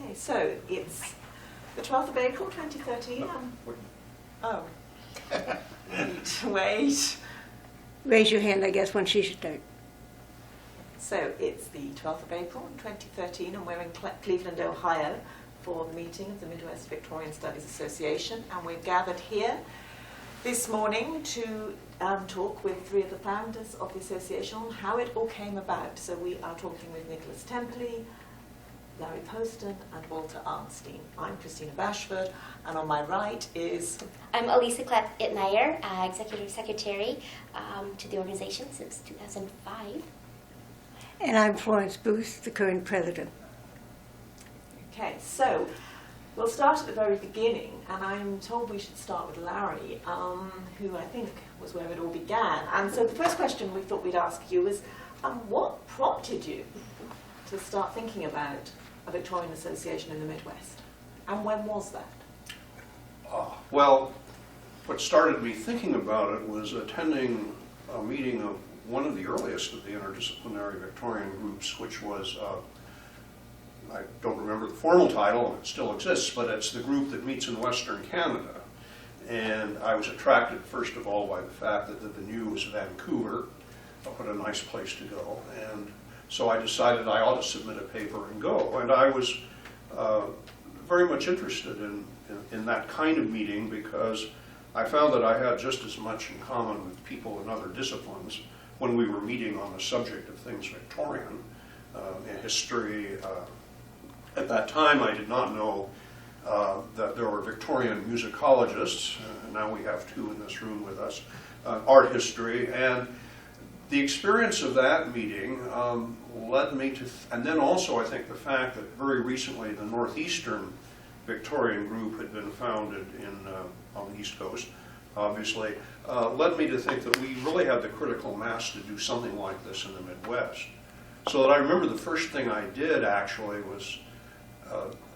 Okay, so it's the 12th of April 2013. Oh. Wait. Raise your hand, I guess, when she should start. So it's the 12th of April 2013, and we're in Cleveland, Ohio, for the meeting of the Midwest Victorian Studies Association, and we're gathered here this morning to talk with three of the founders of the association on how it all came about. So we are talking with Nicholas Temperley, Larry Poston, and Walter Arnstein. I'm Christina Bashford, and on my right is... I'm Alisa Clapp-Itnyre, Executive Secretary to the organization since 2005. And I'm Florence Boos, the current president. Okay, so we'll start at the very beginning, and I'm told we should start with Larry, who I think was where it all began. And so the first question we thought we'd ask you was, what prompted you to start thinking about a Victorian association in the Midwest? And when was that? Well, what started me thinking about it was attending a meeting of one of the earliest of the interdisciplinary Victorian groups, which was, I don't remember the formal title, it still exists, but it's the group that meets in Western Canada. And I was attracted, first of all, by the fact that the venue was Vancouver. What a nice place to go. And so I decided I ought to submit a paper and go. And I was very much interested in that kind of meeting because I found that I had just as much in common with people in other disciplines when we were meeting on the subject of things Victorian, history. At that time, I did not know that there were Victorian musicologists. Now we have two in this room with us, art history. And the experience of that meeting led me to, and then also I think the fact that very recently the Northeastern Victorian group had been founded on the East Coast, obviously, led me to think that we really had the critical mass to do something like this in the Midwest. So that I remember the first thing I did actually was,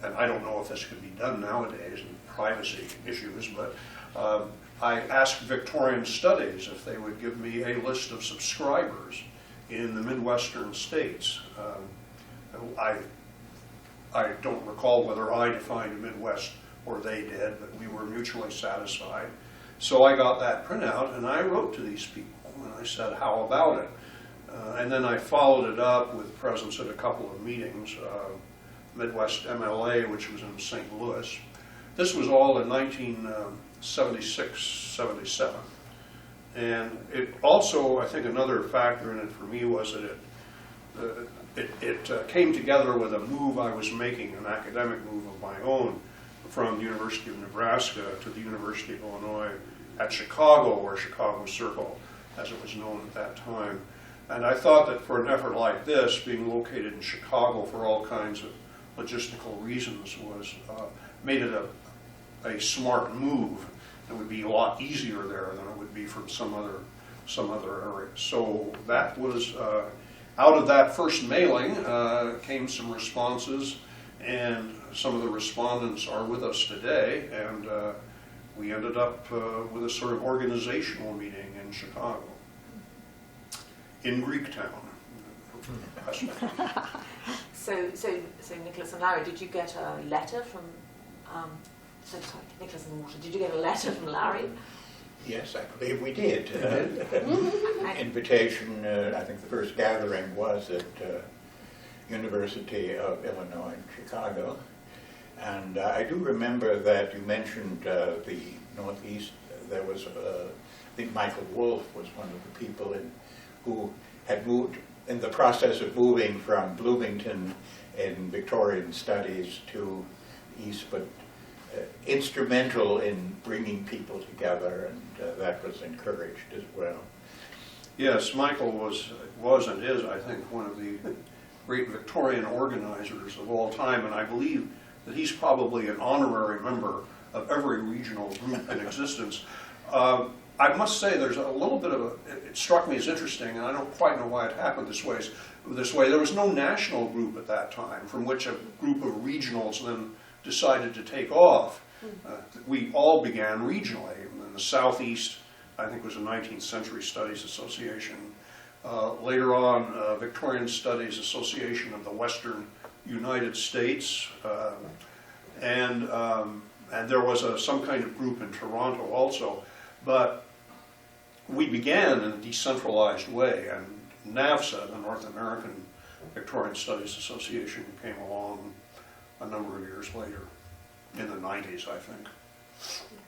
and I don't know if this could be done nowadays in privacy issues, but I asked Victorian Studies if they would give me a list of subscribers in the Midwestern states. I don't recall whether I defined Midwest or they did, but we were mutually satisfied. So I got that printout and I wrote to these people and I said, how about it? And then I followed it up with presence at a couple of meetings, Midwest MLA, which was in St. Louis. This was all in 1976, 77. And it also, I think another factor in it for me was that it came together with a move I was making, an academic move of my own, from the University of Nebraska to the University of Illinois at Chicago, or Chicago Circle, as it was known at that time. And I thought that for an effort like this, being located in Chicago for all kinds of logistical reasons made it a smart move. It would be a lot easier there than it would be from some other area. So that was, out of that first mailing came some responses, and some of the respondents are with us today, and we ended up with a sort of organizational meeting in Chicago, in Greektown. So Nicholas and Larry, did you get a letter from, sorry, Nicholas and Walter, did you get a letter from Larry? Yes, I believe we did. Invitation, I think the first gathering was at University of Illinois in Chicago. And I do remember that you mentioned the Northeast. There was, I think Michael Wolff was one of the people who had moved, in the process of moving from Bloomington in Victorian Studies to East, but instrumental in bringing people together, and that was encouraged as well. Yes, Michael was and is, I think, one of the great Victorian organizers of all time, and I believe that he's probably an honorary member of every regional group in existence. I must say there's a little bit of it struck me as interesting, and I don't quite know why it happened this way. There was no national group at that time from which a group of regionals then decided to take off. We all began regionally. In the Southeast, I think, was the 19th Century Studies Association. Later on, Victorian Studies Association of the Western United States, and there was some kind of group in Toronto also. But we began in a decentralized way, and NAVSA, the North American Victorian Studies Association, came along a number of years later, in the 90s, I think.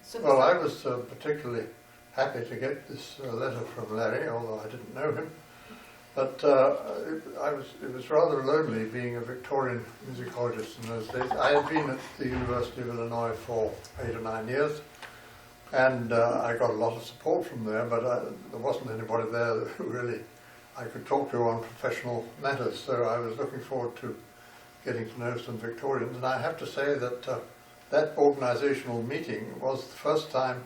So Well, I was particularly happy to get this letter from Larry, although I didn't know him. But it was rather lonely being a Victorian musicologist in those days. I had been at the University of Illinois for 8 or 9 years, and I got a lot of support from there, but there wasn't anybody there who really I could talk to on professional matters, so I was looking forward to getting to know some Victorians. And I have to say that that organisational meeting was the first time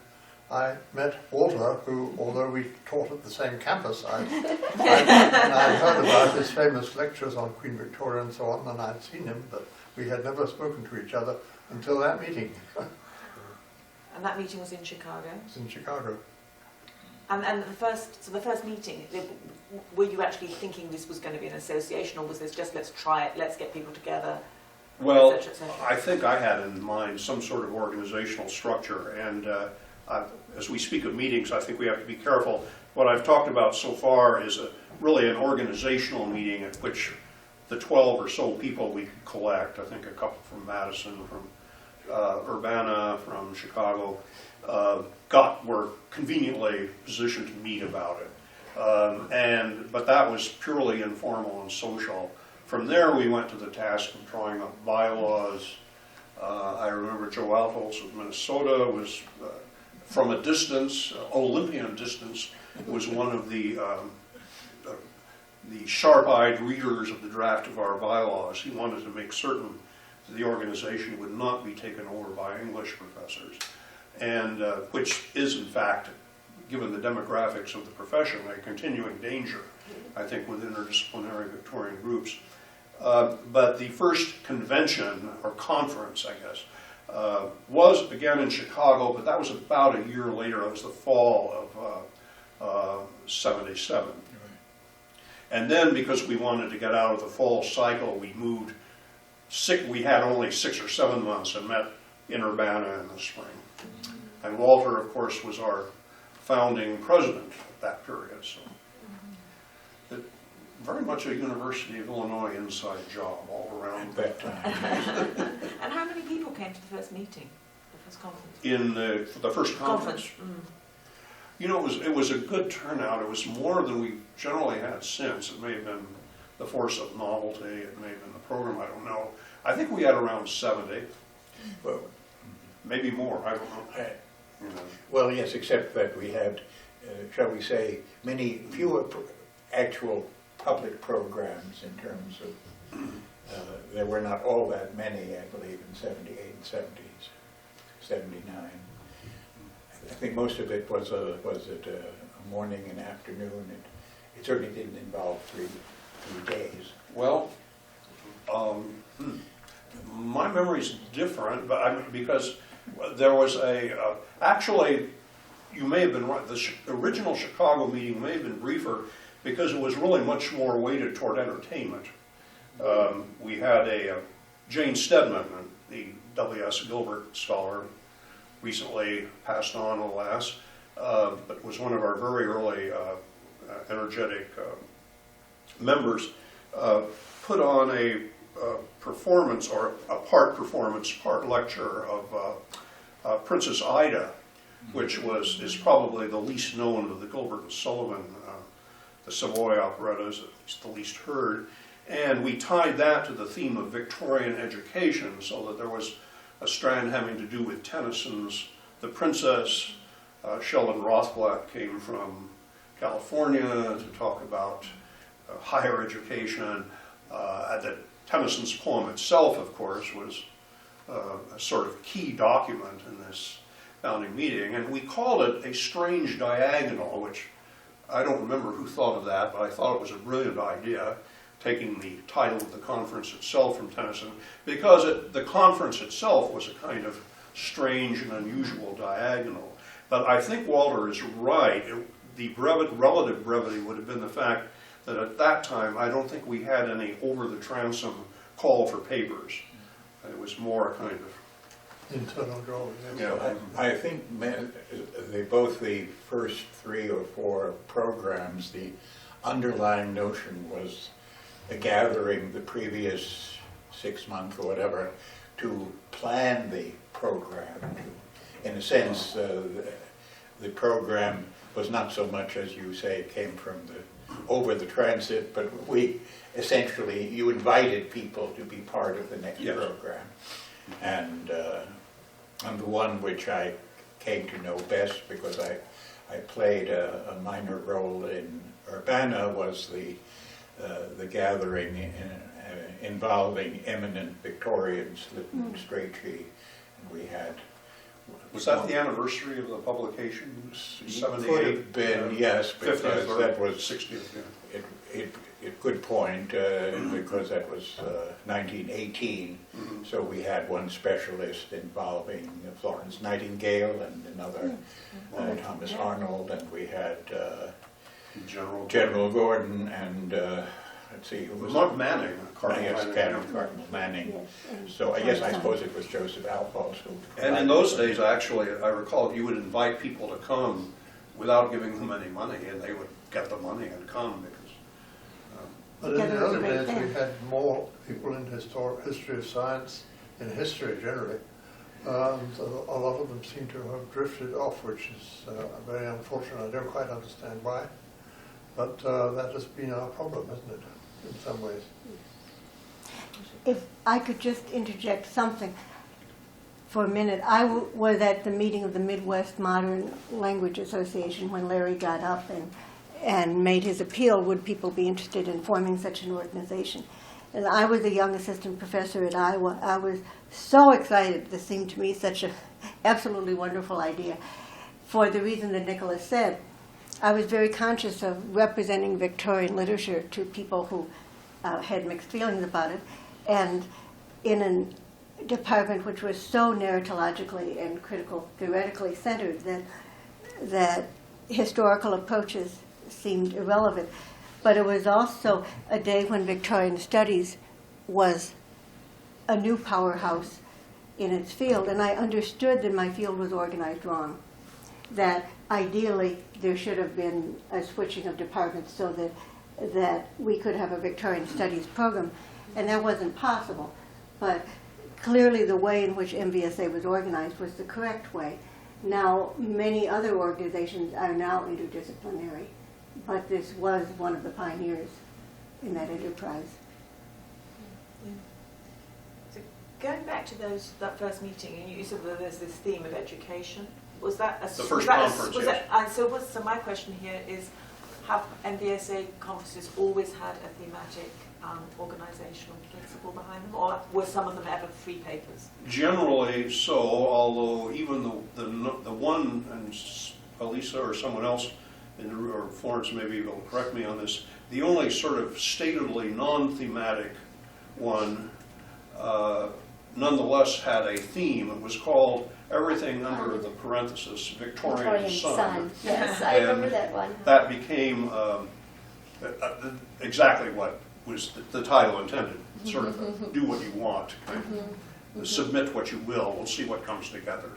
I met Walter, who, although we taught at the same campus, I'd heard about his famous lectures on Queen Victoria and so on, and I'd seen him, but we had never spoken to each other until that meeting. And that meeting was in Chicago? It was in Chicago. And the first meeting, were you actually thinking this was going to be an association, or was this just let's try it, let's get people together? Well, et cetera, et cetera? I think I had in mind some sort of organizational structure, and as we speak of meetings, I think we have to be careful. What I've talked about so far is really an organizational meeting at which the 12 or so people we could collect, I think a couple from Madison, from Urbana, from Chicago, were conveniently positioned to meet about it. But that was purely informal and social. From there, we went to the task of drawing up bylaws. I remember Joe Altholz of Minnesota was, from a distance, Olympian distance, was one of the sharp-eyed readers of the draft of our bylaws. He wanted to make certain that the organization would not be taken over by English professors, and which is, in fact, given the demographics of the profession, a continuing danger, I think, with interdisciplinary Victorian groups. But the first convention, or conference, I guess, was again in Chicago, but that was about a year later. It was the fall of '77. Right. And then, because we wanted to get out of the fall cycle, we moved. We had only 6 or 7 months and met in Urbana in the spring. And Walter, of course, was our founding president at that period. So, very much a University of Illinois inside job all around At that time. And how many people came to the first meeting, the first conference? For the first conference. You know, it was a good turnout. It was more than we generally had since. It may have been the force of novelty. It may have been the program. I don't know. I think we had around 70. Well, maybe more. I don't know. You know. Well, yes, except that we had, shall we say, fewer actual public programs in terms of, there were not all that many, I believe, in 78 and 70s, 79. I think most of it was at a morning and afternoon. It certainly didn't involve three days. Well, my memory's different, but because there was actually, you may have been right, the original Chicago meeting may have been briefer because it was really much more weighted toward entertainment. We had Jane Stedman, the W.S. Gilbert scholar, recently passed on, alas, but was one of our very early energetic members, put on a performance, or a part performance, part lecture of Princess Ida, which is probably the least known of the Gilbert and Sullivan, the Savoy operettas, at least the least heard. And we tied that to the theme of Victorian education, so that there was a strand having to do with Tennyson's The Princess. Sheldon Rothblatt came from California to talk about higher education. Tennyson's poem itself, of course, was a sort of key document in this founding meeting, and we called it a strange diagonal, which I don't remember who thought of that, but I thought it was a brilliant idea, taking the title of the conference itself from Tennyson, because the conference itself was a kind of strange and unusual diagonal. But I think Walter is right. The relative brevity would have been the fact that at that time, I don't think we had any over-the-transom call for papers. It was more a kind of, Internal drawing. yeah. I think both the first 3 or 4 programs, the underlying notion was gathering the previous 6 months or whatever to plan the program. In a sense, the program was not so much, as you say, it came from over the transit, but you invited people to be part of the next Yes. program. And the one which I came to know best, because I played a minor role in Urbana, was the gathering involving eminent Victorians, Lytton Strachey, and we had. Was that the anniversary of the publication? Could 78? have been, yes, because 50th or that was 60th, yeah. good point, because that was 1918. Mhm. So we had one specialist involving Florence Nightingale and another Thomas Arnold, and we had General Gordon and let's see, who was Manning, Cardinal yes, Manning. Cardinal Manning. Yes. So I guess I suppose it was Joseph Alphonse who. And in those days, actually, I recall you would invite people to come without giving them any money, and they would get the money and come because. But in the Together was early a great days, we thing. had more people in history of science, in history generally. So a lot of them seem to have drifted off, which is very unfortunate. I don't quite understand why. But that has been our problem, hasn't it, in some ways? If I could just interject something for a minute. I was at the meeting of the Midwest Modern Language Association when Larry got up and made his appeal, would people be interested in forming such an organization? And I was a young assistant professor at Iowa. I was so excited. This seemed to me such an absolutely wonderful idea. For the reason that Nicholas said, I was very conscious of representing Victorian literature to people who had mixed feelings about it. And in a department which was so narratologically and critical theoretically centered that historical approaches seemed irrelevant. But it was also a day when Victorian Studies was a new powerhouse in its field, and I understood that my field was organized wrong, that ideally there should have been a switching of departments so that we could have a Victorian Studies program, and that wasn't possible. But clearly the way in which MVSA was organized was the correct way. Now, many other organizations are now interdisciplinary, but this was one of the pioneers in that enterprise. So going back to that first meeting, and you said that there's this theme of education. Was that The first conference, yes. So my question here is, have MVSA conferences always had a thematic organizational principle behind them, or were some of them ever free papers? Generally so, although even the one, and Alisa or someone else, or Florence maybe will correct me on this, the only sort of statedly non-thematic one nonetheless had a theme. It was called Everything Under the Parenthesis, Victorian Sun. Yes, I remember that one. That became exactly what was the title intended, sort of do what you want, kind of submit what you will, we'll see what comes together.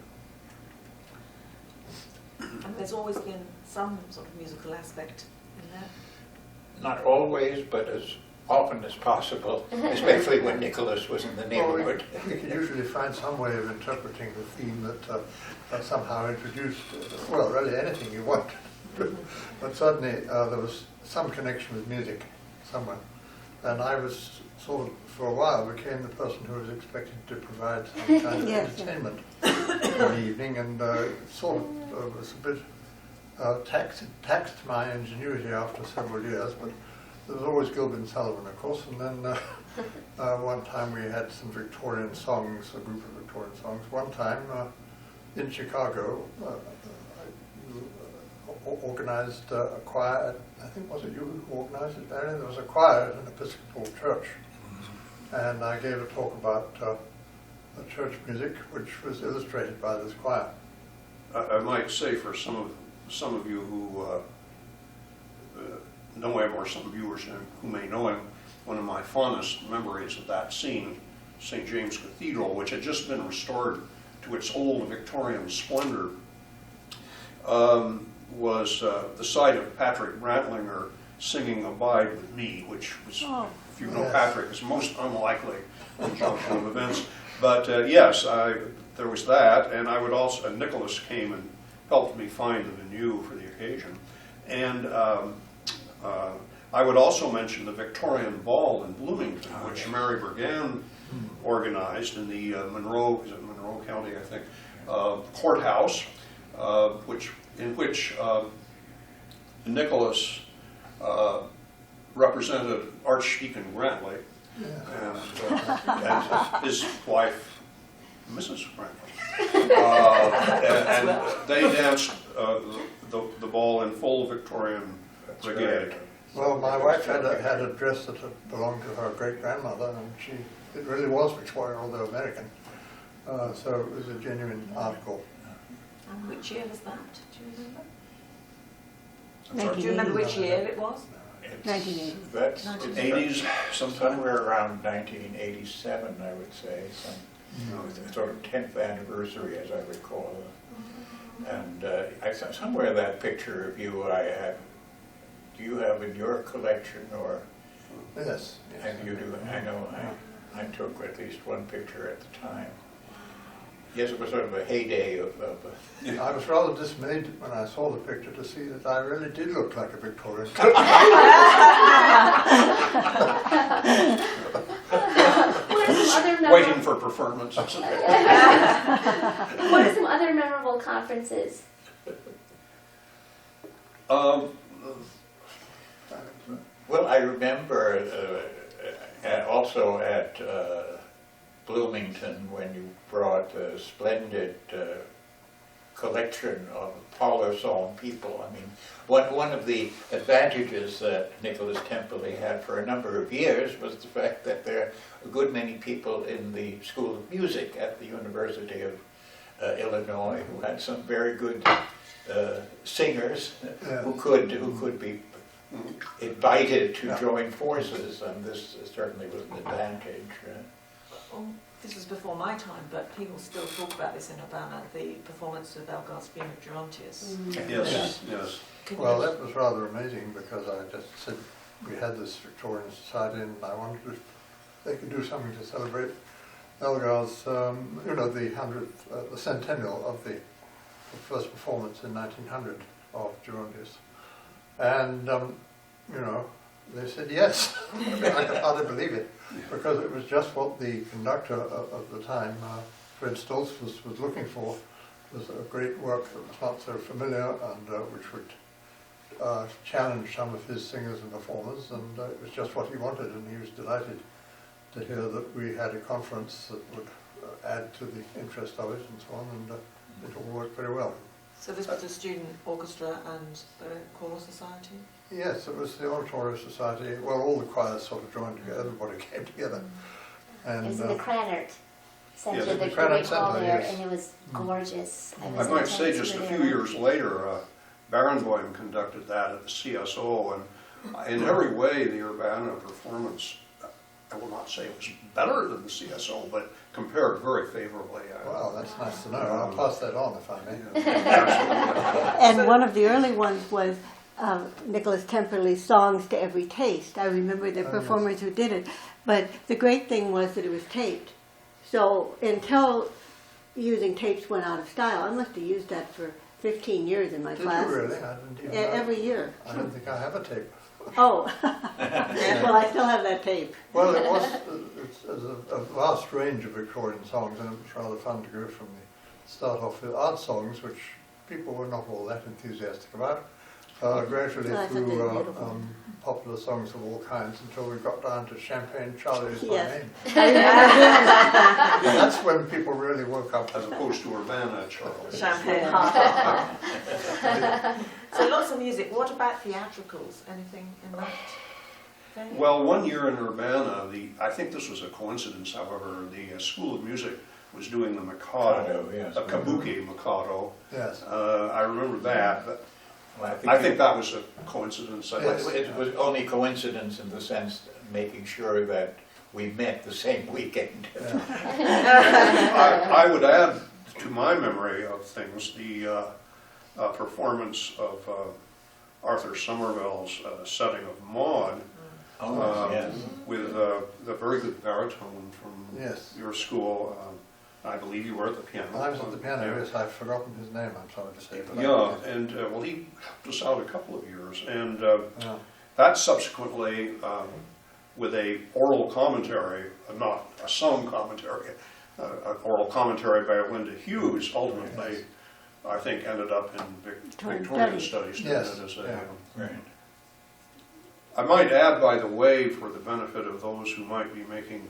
And there's always been some sort of musical aspect in there. Not always, but as often as possible, especially when Nicholas was in the neighborhood. We can usually find some way of interpreting the theme that somehow introduced, well, really anything you want. But certainly there was some connection with music somewhere. And I was sort of, for a while, became the person who was expected to provide some kind of Yes. entertainment one evening, and sort of was a bit taxed my ingenuity after several years, but there was always Gilbert and Sullivan, of course, and then one time we had some Victorian songs, a group of Victorian songs. One time in Chicago, organized a choir. I think, was it you who organized it, Barry? There was a choir at an Episcopal church, and I gave a talk about church music, which was illustrated by this choir. I might say for some of you who know him, or some viewers who may know him, one of my fondest memories of that scene, St. James Cathedral, which had just been restored to its old Victorian splendor, was the sight of Patrick Brantlinger singing Abide With Me, which was, if you know Patrick, is most unlikely conjunction of events. But yes, there was that, and I would also, Nicholas came and helped me find the venue for the occasion. And I would also mention the Victorian Ball in Bloomington, which Mary Bergan organized in the Monroe County, I think, courthouse, in which Nicholas represented Archdeacon Grantley and his wife, Mrs. Grantley. And they danced the ball in full Victorian brigade. Well, my wife had a dress that had belonged to her great-grandmother, and it really was Victorian, although American. So it was a genuine article. And which year was that? Do you remember? Sorry? Do you remember which year it was? 1980. That's 80s, sometime. somewhere around 1987, I would say. Sort of 10th anniversary, as I recall. And somewhere that picture of you I have. Do you have in your collection, or? Yes. And you do. I know. I took at least one picture at the time. Yes, it was sort of a heyday of I was rather dismayed when I saw the picture to see that I really did look like a Victorian. What are some other Waiting for performance. What are some other memorable conferences? Well, I remember also at Bloomington when you brought a splendid collection of parlor song people. I mean, one of the advantages that Nicholas Temperley had for a number of years was the fact that there are a good many people in the School of Music at the University of Illinois who had some very good singers who could be invited to join forces, and this certainly was an advantage. Well, this was before my time, but people still talk about this in Urbana, the performance of Elgar's Beam of Gerontius. Yes, yes. Well, that was rather amazing, because I just said we had this Victorian Society, and I wondered if they could do something to celebrate Elgar's, the 100th, the centennial of the first performance in 1900 of Gerontius. And, they said yes. I mean, I could hardly believe it, because it was just what the conductor of the time, Fred Stoltz, was looking for. It was a great work that was not so familiar, and which would challenge some of his singers and performers, and it was just what he wanted, and he was delighted to hear that we had a conference that would add to the interest of it and so on, and it all worked very well. So this was the student orchestra and the choral society? Yes, it was the Oratorio Society. Well, all the choirs sort of joined together, everybody came together. And, It was in the Cranert Center, Yes, the the Cranert great hall Center, there, yes. and it was gorgeous. I might say just a few years later, Barenboim conducted that at the CSO, and in every way the Urbana performance, I will not say it was better than the CSO, but compared very favorably. wow, that's nice to know. I'll pass that on if I may. Absolutely. And one of the early ones was Nicholas Temperley's Songs to Every Taste. I remember the performers who did it. But the great thing was that it was taped. So until using tapes went out of style, I must have used that for 15 years in my Did class. you really? I didn't even know. Every year. I don't think I have a tape. Oh, well, I still have that tape. Well, it was a vast range of Victorian songs, and it was rather fun to go from the start off with art songs, which people were not all that enthusiastic about, gradually Well, I thought they through were beautiful. popular songs of all kinds until we got down to Champagne Charlie is my Yes. name. I remember hearing that. And that's when people really woke up. As opposed to Urbana, Charles. Champagne. So lots of music. What about theatricals? Anything in that vein? Well, one year in Urbana, I think this was a coincidence, however, the School of Music was doing the Mikado, Yes. a Kabuki Mikado. Yes. I remember that, but Well, I think that was a coincidence. Yes. It was only coincidence in the sense making sure that we met the same weekend. I would add to my memory of things the performance of Arthur Somerville's setting of Maud, Yes. with the very good baritone from Yes. your school. I believe you were at the piano. I was at the piano, yes, I've forgotten his name, I'm sorry to say. But Yeah, and well, he helped us out a couple of years, and yeah. that subsequently, with a oral commentary, not a sung commentary, an oral commentary by Linda Hughes, ultimately, I think, ended up in Victorian Studies. Yes, As yeah. Right. I might add, by the way, for the benefit of those who might be making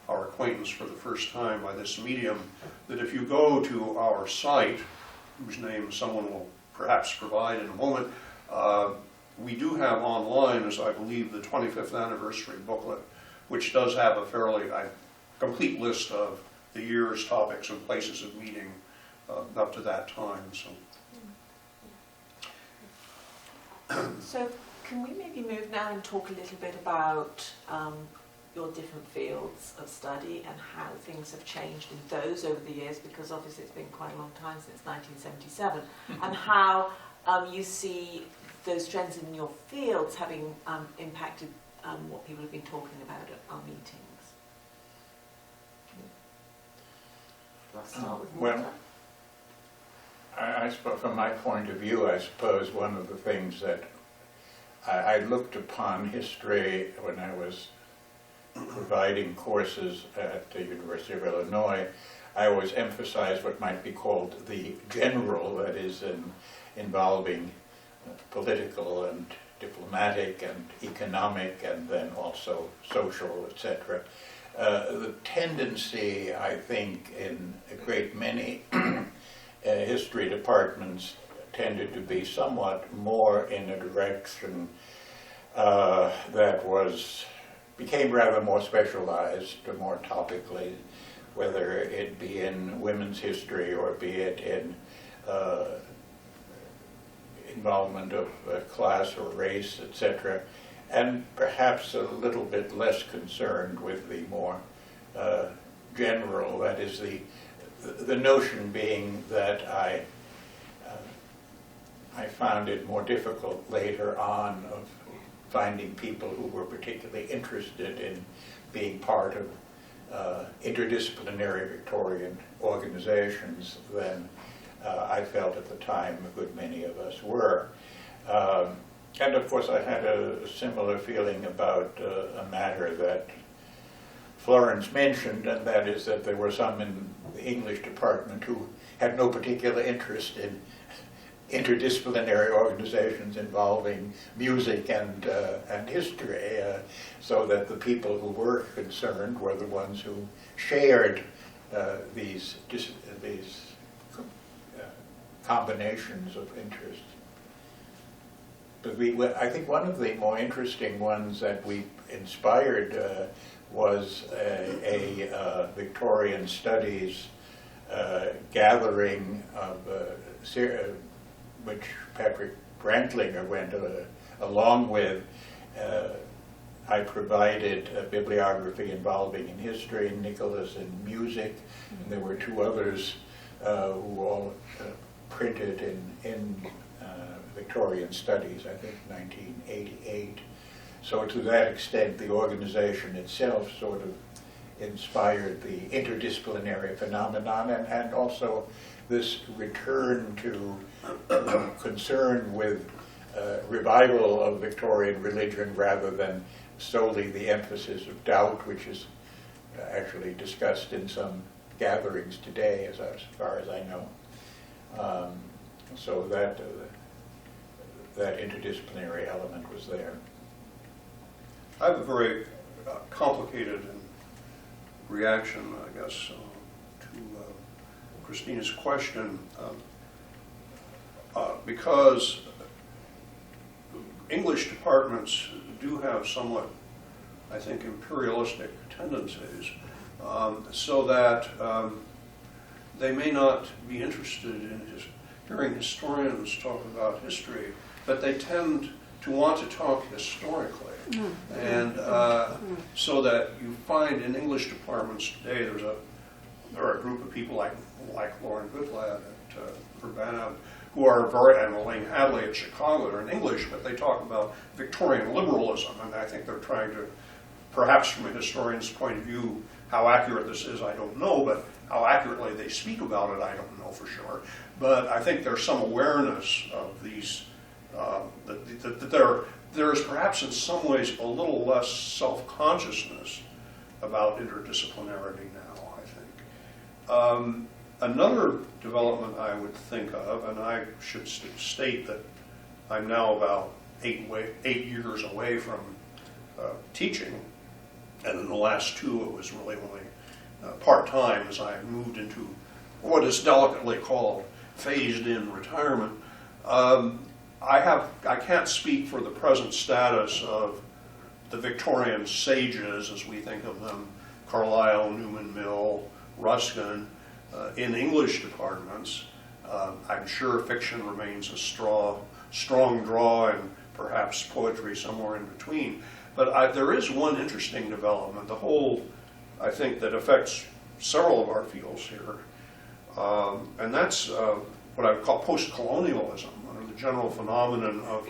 our acquaintance for the first time by this medium, that if you go to our site, whose name someone will perhaps provide in a moment, we do have online, as I believe, the 25th anniversary booklet, which does have a fairly complete list of the year's topics and places of meeting up to that time. So can we maybe move now and talk a little bit about your different fields of study and how things have changed in those over the years, because obviously it's been quite a long time since 1977, and how you see those trends in your fields having impacted what people have been talking about at our meetings. Let's start with Walter. Well, I suppose, from my point of view, I suppose one of the things that I looked upon history when I was providing courses at the University of Illinois. I always emphasized what might be called the general, that is, involving political and diplomatic and economic and then also social, etc. The tendency, I think, in a great many history departments tended to be somewhat more in a direction that became rather more specialized, more topically, whether it be in women's history or be it in involvement of class or race, etc., and perhaps a little bit less concerned with the more general, that is the notion being that I found it more difficult later on of finding people who were particularly interested in being part of interdisciplinary Victorian organizations than I felt at the time a good many of us were. And of course I had a similar feeling about a matter that Florence mentioned, and that is that there were some in the English department who had no particular interest in interdisciplinary organizations involving music and history, so that the people who were concerned were the ones who shared these combinations of interest. But I think one of the more interesting ones that we inspired was a Victorian Studies gathering of which Patrick Brantlinger went along with. I provided a bibliography involving in history, Nicholas in music, and there were two others who all printed in Victorian Studies, I think 1988. So to that extent, the organization itself sort of inspired the interdisciplinary phenomenon, and also this return to concern with revival of Victorian religion rather than solely the emphasis of doubt, which is actually discussed in some gatherings today, as far as I know. So that interdisciplinary element was there. I have a very complicated reaction, I guess, to Christina's question, because English departments do have somewhat, I think, imperialistic tendencies, so that they may not be interested in hearing historians talk about history, but they tend to want to talk historically. And so that you find in English departments today, there are a group of people like Lauren Goodlad at Urbana, who are very, and Elaine Hadley at Chicago, they're in English, but they talk about Victorian liberalism, and I think they're trying to, perhaps from a historian's point of view, how accurate this is, I don't know, but how accurately they speak about it, I don't know for sure. But I think there's some awareness of these, that there's perhaps in some ways a little less self-consciousness about interdisciplinarity now, I think. Another development I would think of, and I should state that I'm now about 8 years away from teaching, and in the last 2 it was really only part-time as I moved into what is delicately called phased-in retirement. I can't speak for the present status of the Victorian sages, as we think of them, Carlyle, Newman Mill, Ruskin, in English departments. I'm sure fiction remains a strong draw, and perhaps poetry somewhere in between. But there is one interesting development, I think, that affects several of our fields here, and that's what I would call post-colonialism, or the general phenomenon of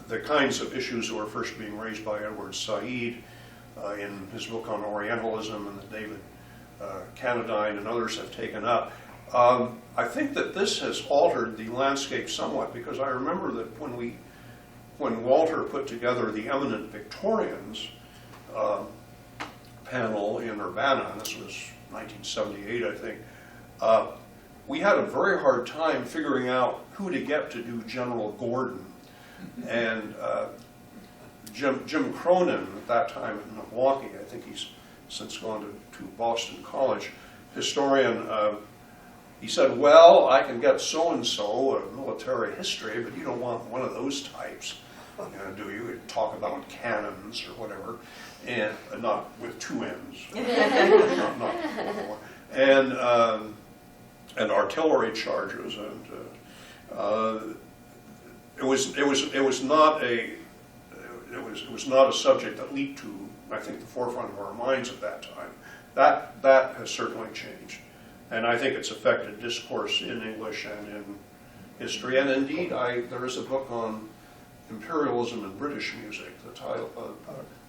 the kinds of issues that were first being raised by Edward Said in his book on Orientalism, and that David Canadyne and others have taken up. I think that this has altered the landscape somewhat, because I remember that when Walter put together the Eminent Victorians panel in Urbana, and this was 1978, I think, we had a very hard time figuring out who to get to do General Gordon. And Jim Cronin, at that time in Milwaukee, I think he's since gone to Boston College, historian, he said, well, I can get so-and-so a military history, but you don't want one of those types, do you? You'd talk about cannons or whatever, and not with 2 N's, and artillery charges, and it was not a subject that leaped to, I think, the forefront of our minds at that time. That has certainly changed, and I think it's affected discourse in English and in history. And indeed, there is a book on imperialism in British music, the title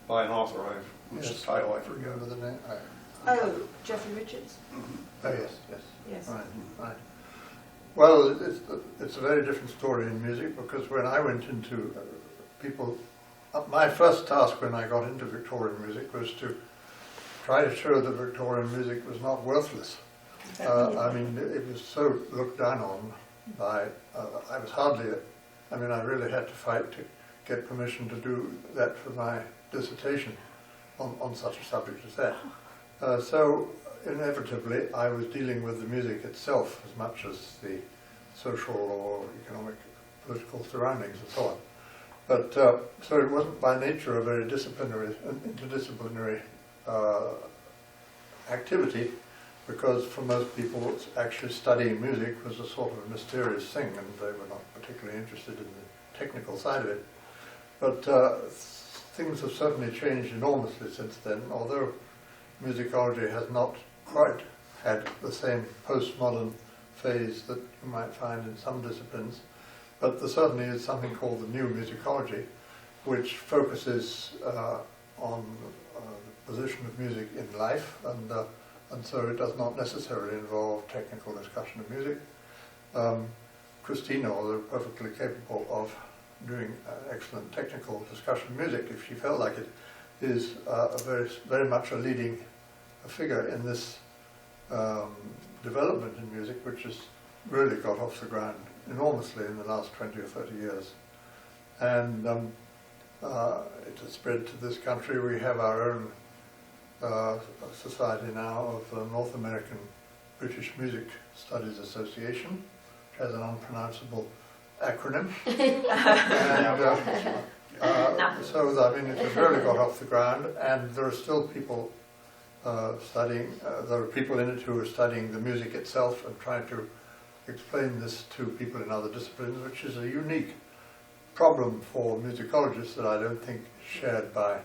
by an author whose title I forget. Remember the name? Oh, Geoffrey Richards? Oh yes. Yes. Right. Well, it's a very different story in music, because when I went into my first task when I got into Victorian music was to try to show that Victorian music was not worthless. I mean, it was so looked down on by, I really had to fight to get permission to do that for my dissertation on such a subject as that. So inevitably I was dealing with the music itself as much as the social or economic, political surroundings and so on. But so it wasn't by nature a very interdisciplinary activity, because for most people actually studying music was a sort of a mysterious thing, and they were not particularly interested in the technical side of it. But things have certainly changed enormously since then, although musicology has not quite had the same postmodern phase that you might find in some disciplines. But there certainly is something called the new musicology, which focuses on the position of music in life, and so it does not necessarily involve technical discussion of music. Christina, although perfectly capable of doing excellent technical discussion of music, if she felt like it, is very much a leading figure in this development in music, which has really got off the ground enormously in the last 20 or 30 years. And it has spread to this country. We have our own society now of the North American British Music Studies Association, which has an unpronounceable acronym. So, I mean, it has really got off the ground, and there are still people studying, there are people in it who are studying the music itself and trying to explain this to people in other disciplines, which is a unique problem for musicologists that I don't think is shared by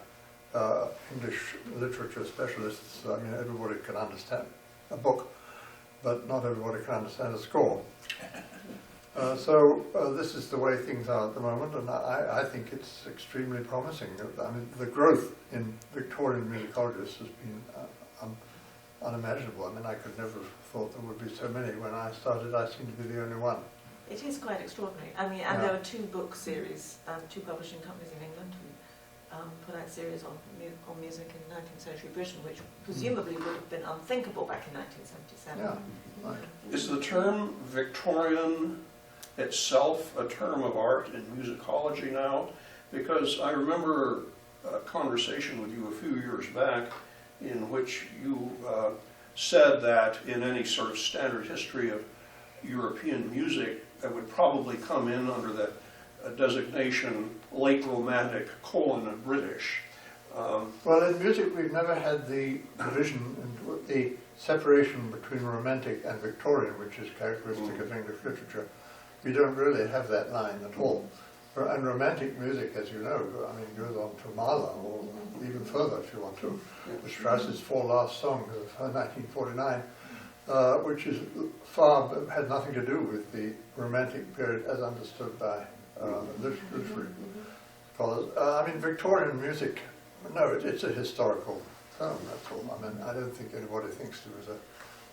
English literature specialists. I mean, everybody can understand a book, but not everybody can understand a score. So this is the way things are at the moment, and I think it's extremely promising. I mean, the growth in Victorian musicologists has been unimaginable. I mean, I could never have thought there would be so many. When I started, I seemed to be the only one. It is quite extraordinary. I mean, and Yeah. there were 2 book series, 2 publishing companies in England who put out series on music in 19th century Britain, which presumably would have been unthinkable back in 1977. Yeah, right. Is the term Victorian itself a term of art in musicology now? Because I remember a conversation with you a few years back in which you said that in any sort of standard history of European music, that would probably come in under the designation late Romantic : British. Well, in music, we've never had the division and the separation between Romantic and Victorian, which is characteristic of English literature. We don't really have that line at all. And Romantic music, as you know, I mean, goes on to Mahler, or even further if you want to. Strauss's 4 last songs of 1949, which is had nothing to do with the Romantic period as understood by literary scholars. I mean, Victorian music, no, it's a historical term, that's all. I mean, I don't think anybody thinks there was a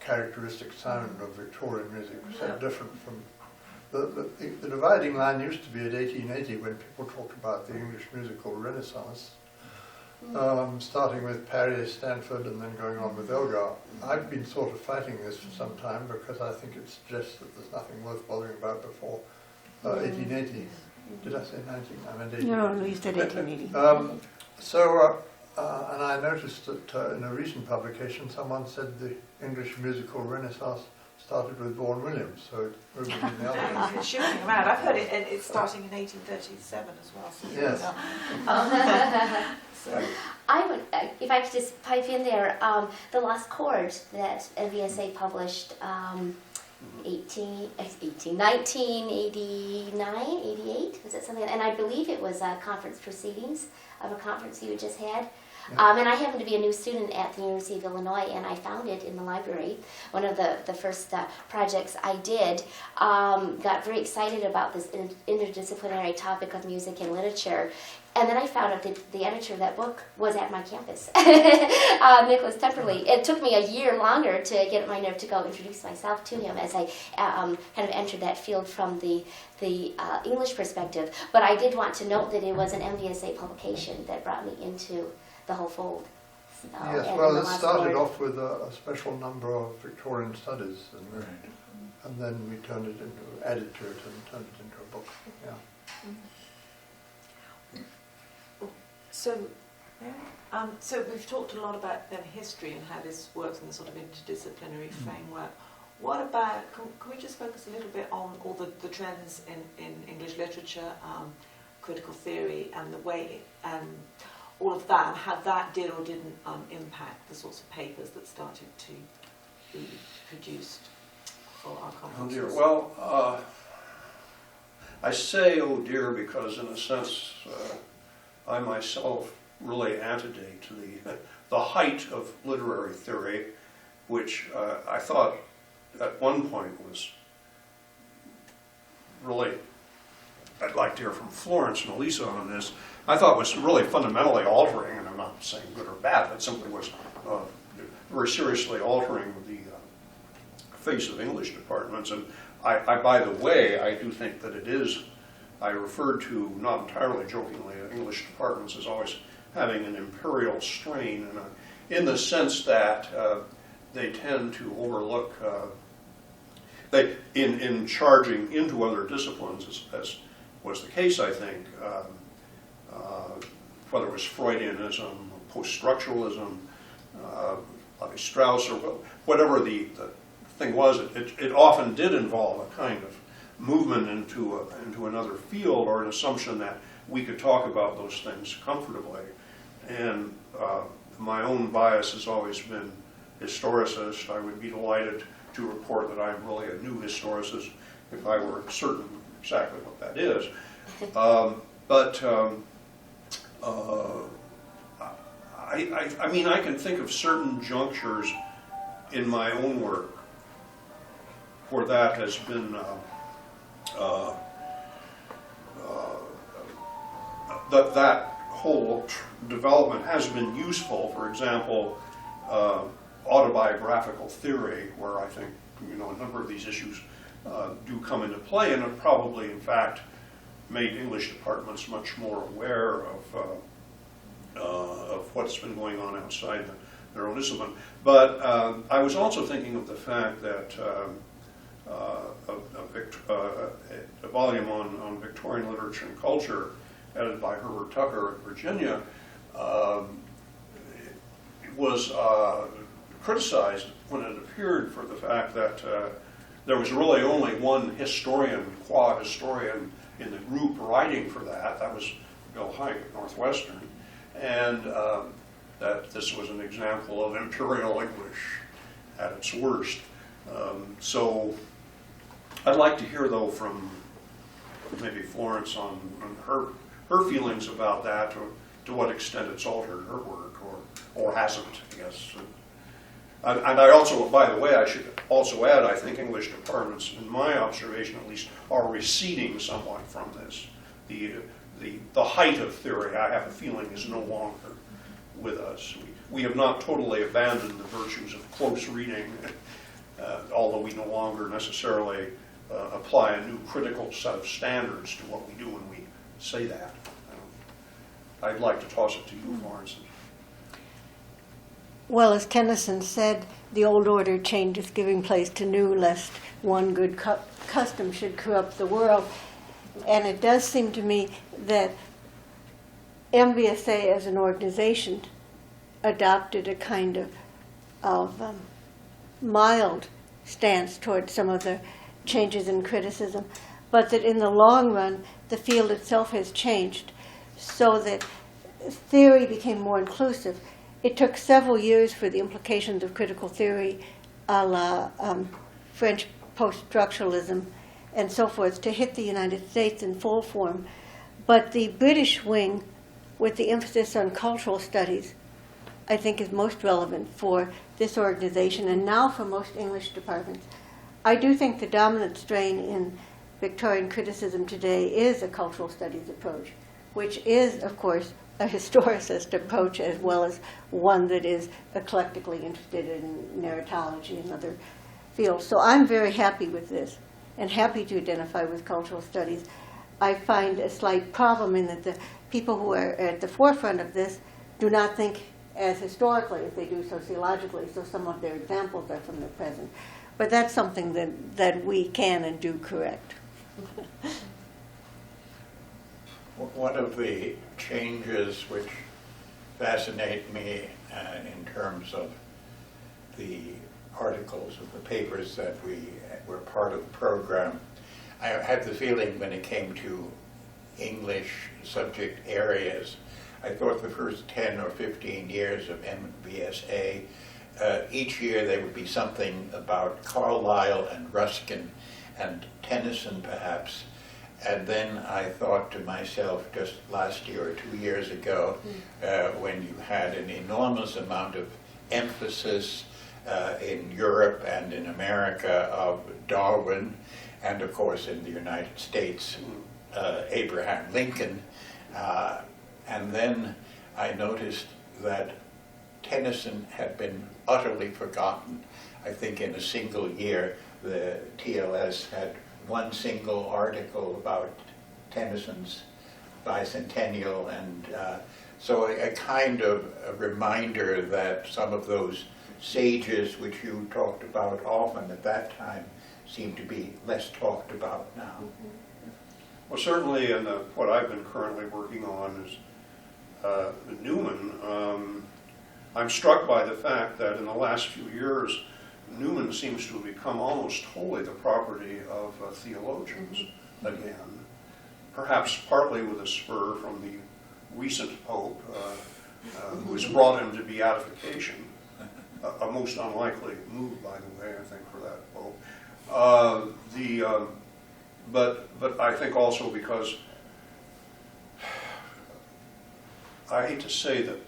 characteristic sound of Victorian music so different from... The dividing line used to be at 1880 when people talked about the English musical renaissance, starting with Parry, Stanford, and then going on with Elgar. I've been sort of fighting this for some time because I think it suggests that there's nothing worth bothering about before 1880. Did I say 19? I meant 1880. No, you said 1880. And I noticed that in a recent publication someone said the English musical renaissance started with Vaughan Williams, so it moved in the other way. It's shifting around. I've heard it, and it's starting in 1837 as well. So Yes. So, I would, if I could just pipe in there, the Lost Chord that MVSA published 1989, 88, was it something? And I believe it was conference proceedings of a conference you had just had. And I happened to be a new student at the University of Illinois, and I found it in the library. One of the first projects I did, got very excited about this interdisciplinary topic of music and literature. And then I found out that the editor of that book was at my campus, Nicholas Temperley. It took me a year longer to get my nerve to go introduce myself to him as I kind of entered that field from the English perspective. But I did want to note that it was an MVSA publication that brought me into the whole fold. Yes, well, it started off with a special number of Victorian studies, and then we turned it into, added to it and turned it into a book. Yeah. So we've talked a lot about then history and how this works in the sort of interdisciplinary framework. What about, can we just focus a little bit on all the trends in English literature, critical theory, and the way, all of that, and how that did or didn't impact the sorts of papers that started to be produced for our conferences? Oh dear. Well, I say oh dear because in a sense I myself really antedate to the height of literary theory, which I thought at one point was really, I'd like to hear from Florence and Alisa on this, I thought was really fundamentally altering, and I'm not saying good or bad, but simply was very seriously altering the face of English departments. And by the way, I do think that it is, I referred to, not entirely jokingly, English departments as always having an imperial strain, in the sense that they tend to overlook, in charging into other disciplines, as was the case, I think, whether it was Freudianism, post-structuralism, Strauss, or whatever the thing was, it often did involve a kind of movement into another field, or an assumption that we could talk about those things comfortably. And my own bias has always been historicist. I would be delighted to report that I'm really a new historicist if I were certain exactly what that is. I mean, I can think of certain junctures in my own work where that has been that whole development has been useful. For example, autobiographical theory, where I think a number of these issues do come into play, and have probably, in fact, made English departments much more aware of what's been going on outside their own discipline. But I was also thinking of the fact that a volume on Victorian literature and culture, edited by Herbert Tucker at Virginia, was criticized when it appeared for the fact that there was really only one historian, qua historian, in the group writing for that. That was Bill Hike at Northwestern. And that this was an example of imperial English at its worst. So I'd like to hear, though, from maybe Florence on her feelings about that, or to what extent it's altered her work, or hasn't, I guess. And I also, by the way, I should also add, I think English departments, in my observation at least, are receding somewhat from this. The height of theory, I have a feeling, is no longer with us. We have not totally abandoned the virtues of close reading, although we no longer necessarily apply a new critical set of standards to what we do when we say that. I'd like to toss it to you, Florence. Well, as Tennyson said, the old order changes, giving place to new, lest one good custom should corrupt the world. And it does seem to me that MVSA as an organization adopted a kind of mild stance toward some of the changes in criticism, but that in the long run, the field itself has changed so that theory became more inclusive. It took several years for the implications of critical theory, a la French post-structuralism and so forth, to hit the United States in full form. But the British wing, with the emphasis on cultural studies, I think is most relevant for this organization, and now for most English departments. I do think the dominant strain in Victorian criticism today is a cultural studies approach, which is, of course, a historicist approach as well as one that is eclectically interested in narratology and other fields. So I'm very happy with this and happy to identify with cultural studies. I find a slight problem in that the people who are at the forefront of this do not think as historically as they do sociologically, so some of their examples are from the present. But that's something that we can and do correct. One of the changes which fascinate me in terms of the articles of the papers that were part of the program, I had the feeling when it came to English subject areas, I thought the first 10 or 15 years of MVSA, each year there would be something about Carlyle and Ruskin and Tennyson perhaps. And then I thought to myself just last year or 2 years ago, when you had an enormous amount of emphasis in Europe and in America of Darwin, and of course in the United States, Abraham Lincoln. And then I noticed that Tennyson had been utterly forgotten. I think in a single year, the TLS had one single article about Tennyson's bicentennial, and so a kind of a reminder that some of those sages which you talked about often at that time seem to be less talked about now. Well, certainly in what I've been currently working on is Newman. I'm struck by the fact that in the last few years, Newman seems to have become almost wholly the property of theologians again, perhaps partly with a spur from the recent Pope, who has brought him to beatification. A most unlikely move, by the way, I think, for that Pope. But I think also because I hate to say that,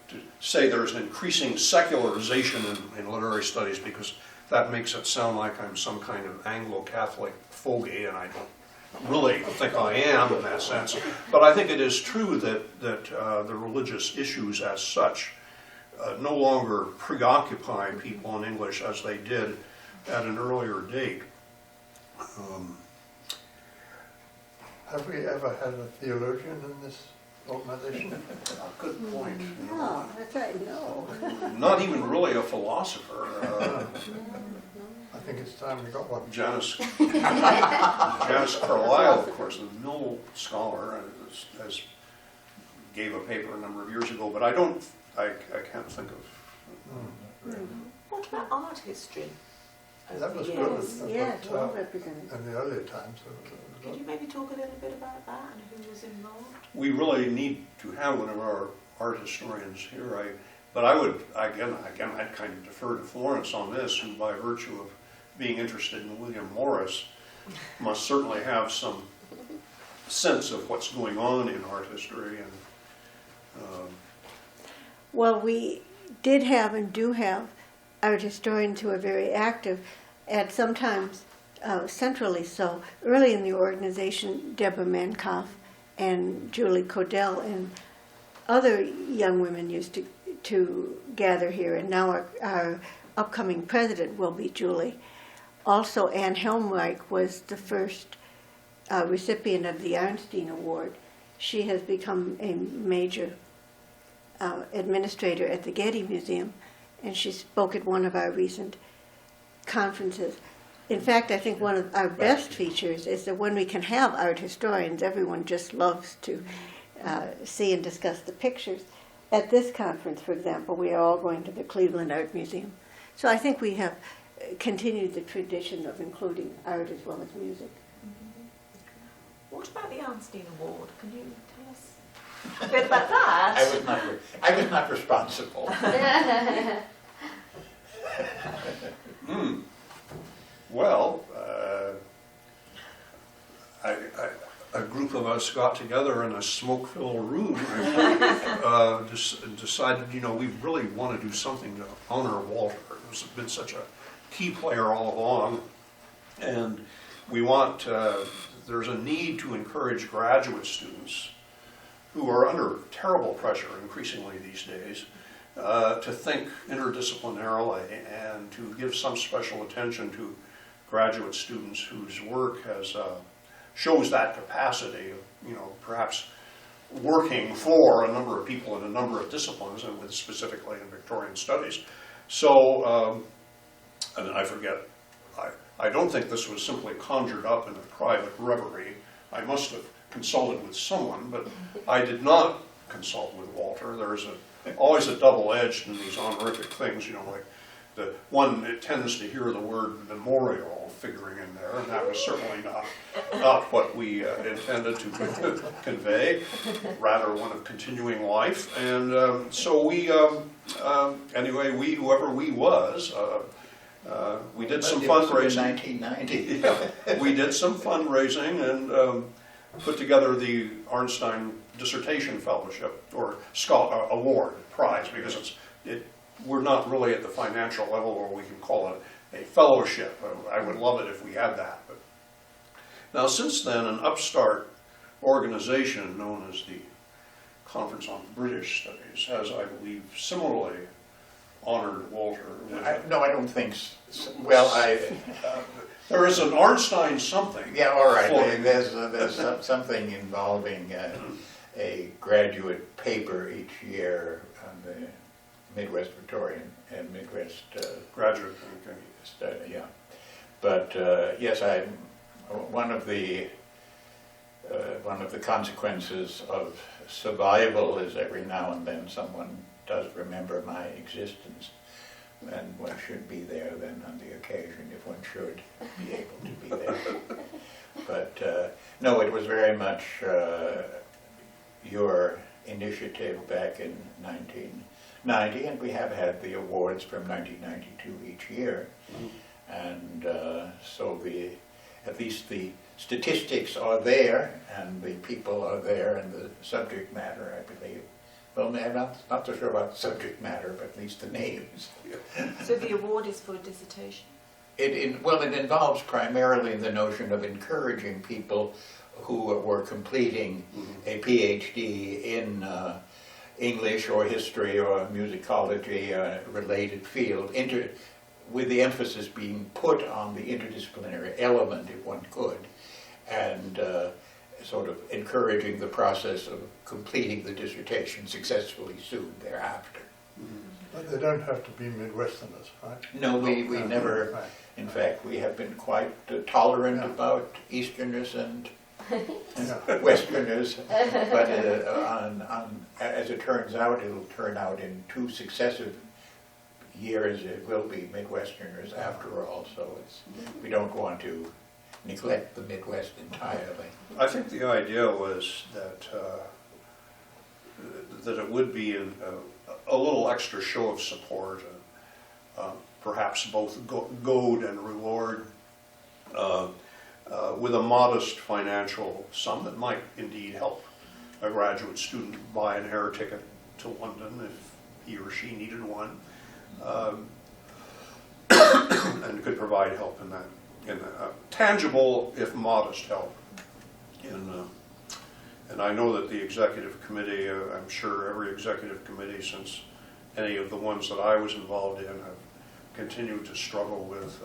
to say there's an increasing secularization in literary studies, because that makes it sound like I'm some kind of Anglo-Catholic fogey, and I don't really think I am in that sense. But I think it is true that the religious issues as such no longer preoccupy people in English as they did at an earlier date. Have we ever had a theologian in this organization? Good point. No, that's right, no. Not even really a philosopher. I think it's time we got one. Janice Carlyle, of course, the Mill scholar, has gave a paper a number of years ago, but I can't think of. What about art history? over That was the good. years? Yes, But, well represented. in the earlier times. Could you maybe talk a little bit about that and who was involved? We really need to have one of our art historians here. But I would, again, I'd kind of defer to Florence on this, who by virtue of being interested in William Morris must certainly have some sense of what's going on in art history. And Well, we did have and do have art historians who are very active, and sometimes centrally so. Early in the organization, Deborah Mankoff and Julie Codell and other young women used to gather here, and now our upcoming president will be Julie. Also, Anne Helmreich was the first recipient of the Arnstein Award. She has become a major administrator at the Getty Museum, and she spoke at one of our recent conferences. In fact, I think one of our best features is that when we can have art historians, everyone just loves to see and discuss the pictures. At this conference, for example, we are all going to the Cleveland Art Museum. So I think we have continued the tradition of including art as well as music. What about the Arnstein Award? Can you tell us a bit about that? I was not responsible. Well, a group of us got together in a smoke-filled room and decided, we really want to do something to honor Walter. He's been such a key player all along, and we want, there's a need to encourage graduate students who are under terrible pressure increasingly these days to think interdisciplinarily and to give some special attention to graduate students whose work has shows that capacity of, perhaps working for a number of people in a number of disciplines, and with specifically in Victorian studies. So, and I forget, I don't think this was simply conjured up in a private reverie. I must have consulted with someone, but I did not consult with Walter. There's always a double-edged in these honorific things, like the one, it tends to hear the word memorial figuring in there, and that was certainly not what we intended to convey, rather one of continuing life. And so we, anyway, whoever we was, we did some fundraising. In 1990. Yeah, we did some fundraising and put together the Arnstein Dissertation Fellowship, or award, prize, because we're not really at the financial level where we can call it a fellowship. I would love it if we had that. But now, since then, an upstart organization known as the Conference on British Studies has, I believe, similarly honored Walter. No, I don't think so. Well, there is an Arnstein something. Yeah, all right. There's something involving a graduate paper each year on the Midwest Victorian and Midwest Graduate. Okay. Study. Yeah, but yes, one of the consequences of survival is every now and then someone does remember my existence, and one should be there then on the occasion if one should be able to be there. But no, it was very much your initiative back in 1990, and we have had the awards from 1992 each year. And so at least the statistics are there, and the people are there, and the subject matter, I believe, Well, I'm not so sure about the subject matter, but at least the names. So the award is for a dissertation? Well, it involves primarily the notion of encouraging people who were completing a PhD in English or history or musicology, a related field, with the emphasis being put on the interdisciplinary element, if one could, and sort of encouraging the process of completing the dissertation successfully soon thereafter. But they don't have to be Midwesterners, right? No, we never, Right. in fact, we have been quite tolerant about Easterners and Westerners, but as it turns out, it'll turn out in 2 successive years it will be Midwesterners after all, so we don't want to neglect the Midwest entirely. I think the idea was that it would be a little extra show of support, perhaps both goad and reward, with a modest financial sum that might indeed help a graduate student buy an air ticket to London if he or she needed one, and could provide help in that, tangible if modest help. And I know that the executive committee, I'm sure every executive committee since any of the ones that I was involved in have continued to struggle with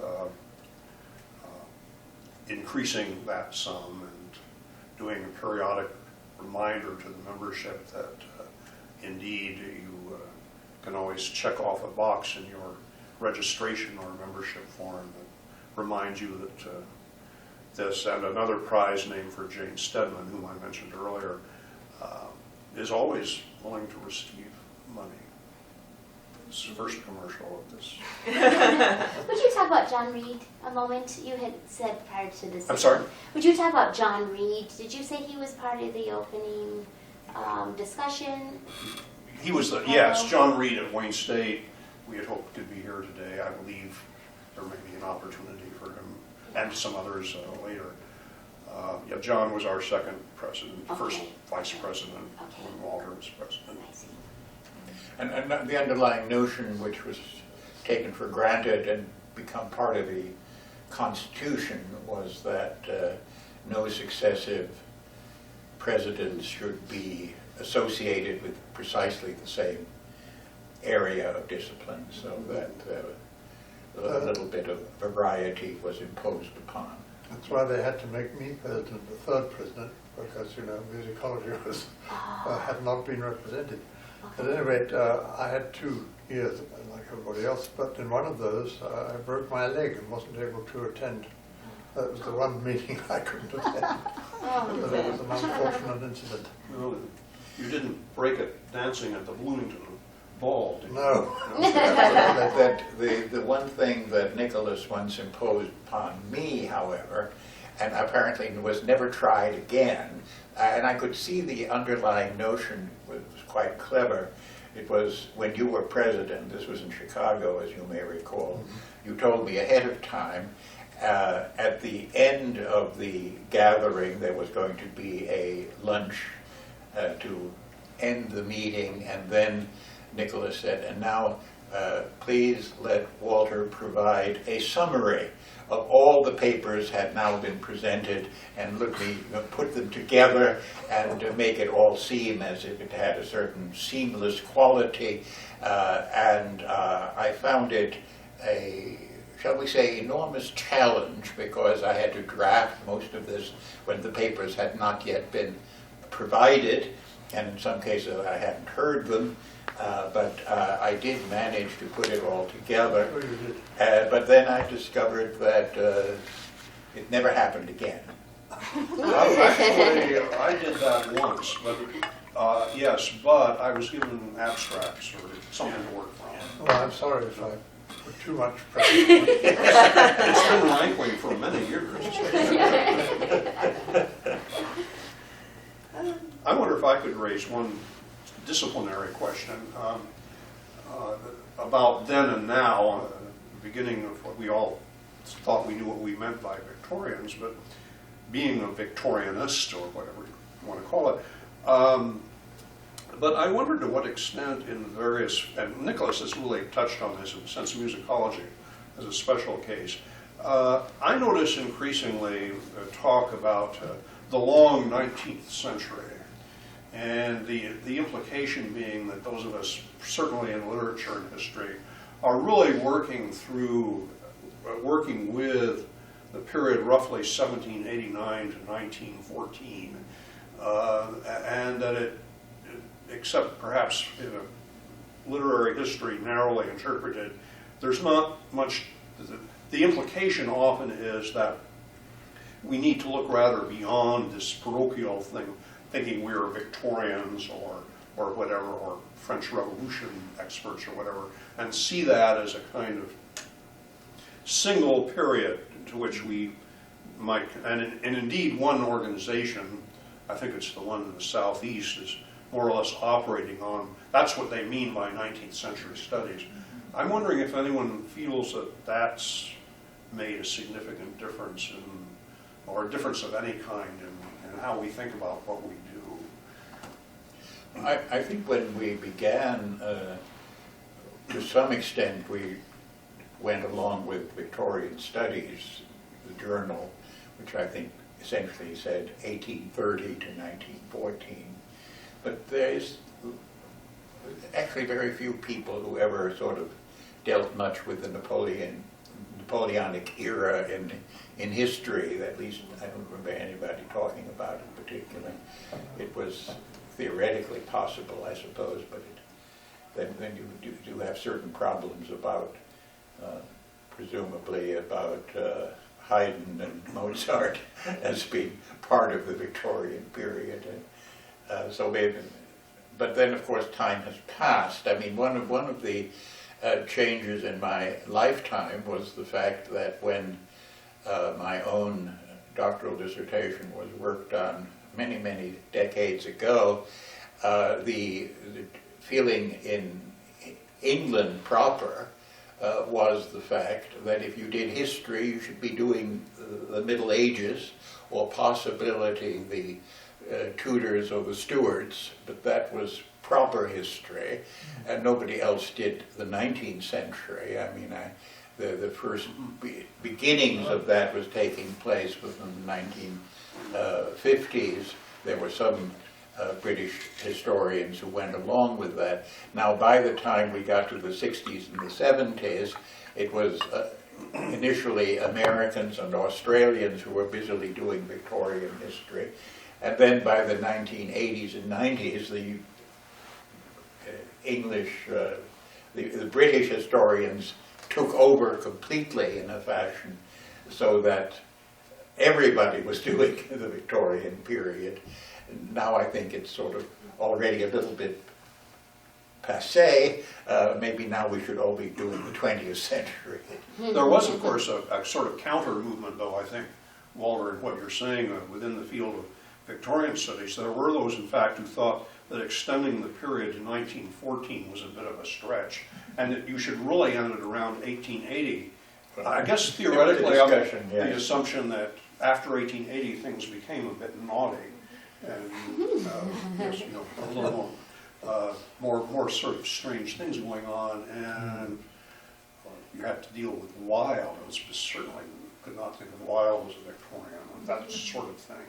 increasing that sum and doing a periodic reminder to the membership that indeed you can always check off a box in your registration or membership form that reminds you that this and another prize named for Jane Stedman, whom I mentioned earlier, is always willing to receive money. This is the first commercial of this. Would you talk about John Reed a moment? You had said prior to this. I'm sorry? Would you talk about John Reed? Did you say he was part of the opening discussion? He was the, yes, John Reed at Wayne State. We had hoped could be here today. I believe there may be an opportunity for him and some others later. Yeah, John was our second president, first vice president when Walter was president. I see. And the underlying notion, which was taken for granted and become part of the Constitution, was that no successive presidents should be associated with precisely the same area of discipline, so that a little bit of variety was imposed upon. That's why they had to make me president, the third president, because, musicology was, had not been represented. At any rate, I had 2 years, like everybody else, but in one of those, I broke my leg and wasn't able to attend. That was the one meeting I couldn't attend. But it was an unfortunate incident. Well, you didn't break it dancing at the Bloomington Ball, did you? No. The one thing that Nicholas once imposed upon me, however, and apparently was never tried again, and I could see the underlying notion was quite clever. It was when you were president, this was in Chicago, as you may recall, you told me ahead of time, at the end of the gathering there was going to be a lunch to end the meeting, and then Nicholas said, and now please let Walter provide a summary of all the papers had now been presented, and let me put them together and make it all seem as if it had a certain seamless quality. I found it a, shall we say, enormous challenge, because I had to draft most of this when the papers had not yet been provided, and in some cases I hadn't heard them. But I did manage to put it all together. But then I discovered that it never happened again. Well, actually, I did that once, but yes, but I was given abstracts or something to work from. Well, I'm sorry if I put too much pressure. It's been rankling for many years. I wonder if I could raise one disciplinary question about then and now, the beginning of what we all thought we knew what we meant by Victorians, but being a Victorianist, or whatever you want to call it, But I wonder to what extent in various, and Nicholas has really touched on this in sense musicology as a special case. I notice increasingly talk about the long 19th century, and the implication being that those of us, certainly in literature and history, are really working with the period roughly 1789 to 1914, and that it, except perhaps in a literary history narrowly interpreted, there's not much. The implication often is that we need to look rather beyond this parochial thing, thinking we're Victorians or whatever, or French Revolution experts or whatever, and see that as a kind of single period to which we might, and indeed one organization, I think it's the one in the Southeast, is more or less operating on, that's what they mean by 19th century studies. I'm wondering if anyone feels that that's made a significant difference in, or a difference of any kind in how we think about what we do. I think when we began, to some extent, we went along with Victorian Studies, the journal, which I think essentially said 1830 to 1914. But there's actually very few people who ever sort of dealt much with the Napoleonic era in history. At least I don't remember anybody talking about it particularly. It was theoretically possible, I suppose, but then you do have certain problems about, presumably about Haydn and Mozart as being part of the Victorian period. And, so maybe, but then of course time has passed. I mean, one of the changes in my lifetime was the fact that when my own doctoral dissertation was worked on many decades ago, the feeling in England proper was the fact that if you did history, you should be doing the Middle Ages, or possibility the Tudors or the Stuarts, but that was proper history, and nobody else did the 19th century. I mean, the first beginnings of that was taking place within the 1950s. There were some British historians who went along with that. Now, by the time we got to the 60s and the 70s, it was initially Americans and Australians who were busily doing Victorian history. And then by the 1980s and 90s, the English, the British historians took over completely in a fashion so that everybody was doing the Victorian period. Now I think it's sort of already a little bit passé. Maybe now we should all be doing the 20th century. There was, of course, a sort of counter movement, though, I think, Walter, in what you're saying within the field of Victorian studies. There were those, in fact, who thought that extending the period to 1914 was a bit of a stretch, and that you should really end it around 1880. I guess theoretically, on the assumption that after 1880 things became a bit naughty, and yes, you know, a little more sort of strange things going on, and you had to deal with Wilde. I certainly could not think of Wilde as a Victorian, that sort of thing.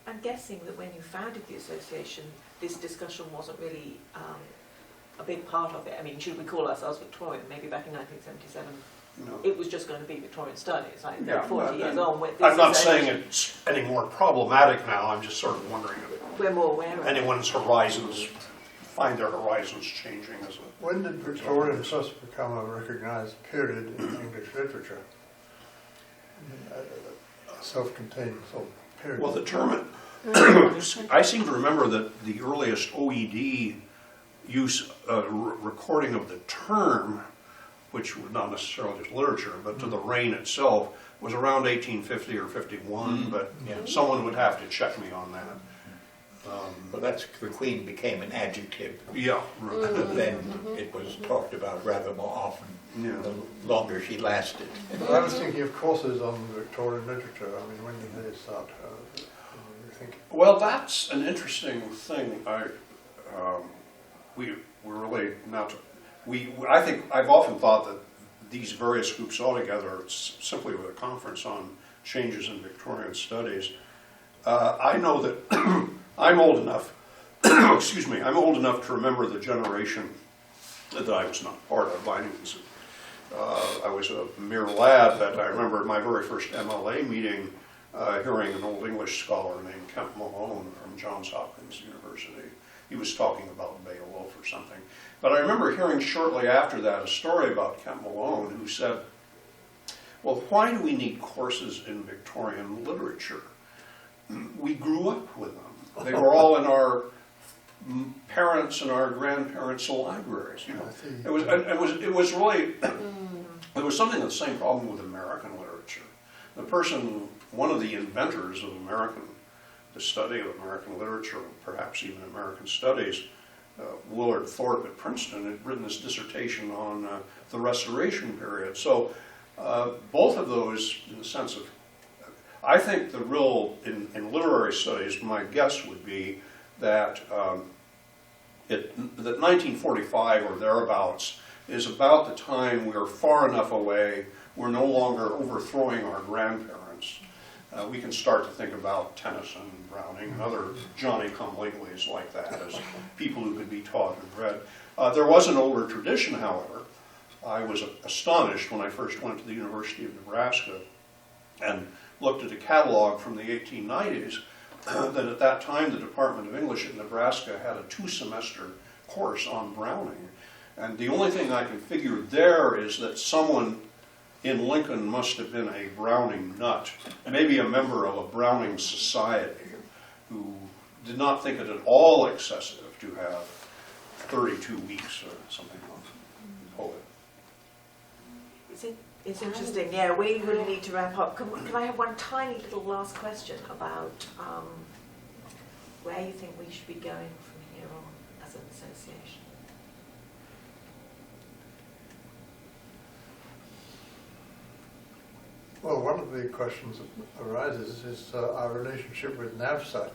I'm guessing that when you founded the association, this discussion wasn't really a big part of it. I mean, should we call ourselves Victorian? Maybe back in 1977, No. It was just going to be Victorian Studies. Like, Yeah, 40 years on with this. I'm not saying it's any more problematic now. I'm just sort of wondering if we're more aware of it. anyone's horizons find their horizons changing as a. When did Victorian first become a recognised period in English literature? A self-contained sort of period. Well, the term, I seem to remember that the earliest OED use, recording of the term, which was not necessarily just literature, but to the reign itself, was around 1850 or 51, but someone would have to check me on that. Well, that's, the Queen became an adjective. Yeah. Right. Then it was talked about rather more often, the longer she lasted. Well, I was thinking of courses on Victorian literature. I mean, when did they start? think? Well, that's an interesting thing. We're really not. I think I've often thought that these various groups altogether simply with a conference on changes in Victorian studies. I know that I'm old enough. Excuse me. I'm old enough to remember the generation that I was not part of. I was a mere lad, but I remember my very first MLA meeting hearing an old English scholar named Kemp Malone from Johns Hopkins University. He was talking about Beowulf or something. But I remember hearing shortly after that a story about Kemp Malone who said, well, why do we need courses in Victorian literature? We grew up with them. They were all in our parents' and our grandparents' libraries. You know, it was really there was something of the same problem with American literature. One of the inventors of the study of American literature, perhaps even American studies, Willard Thorpe at Princeton, had written this dissertation on the Restoration period. So both of those, in the sense of, I think the real, in literary studies, my guess would be that that 1945 or thereabouts is about the time we're far enough away, we're no longer overthrowing our grandparents. We can start to think about Tennyson, Browning, and other Johnny-come-latelys like that as people who could be taught and read. There was an older tradition, however. I was astonished when I first went to the University of Nebraska and looked at a catalog from the 1890s that at that time the Department of English at Nebraska had a 2-semester course on Browning. And the only thing I can figure there is that someone in Lincoln must have been a Browning nut, and maybe a member of a Browning society, who did not think it at all excessive to have 32 weeks or something on the poet. It's interesting, yeah, we really need to wrap up. Can I have one tiny little last question about where you think we should be going from here on as an association? Well, one of the questions that arises is our relationship with NAVSA,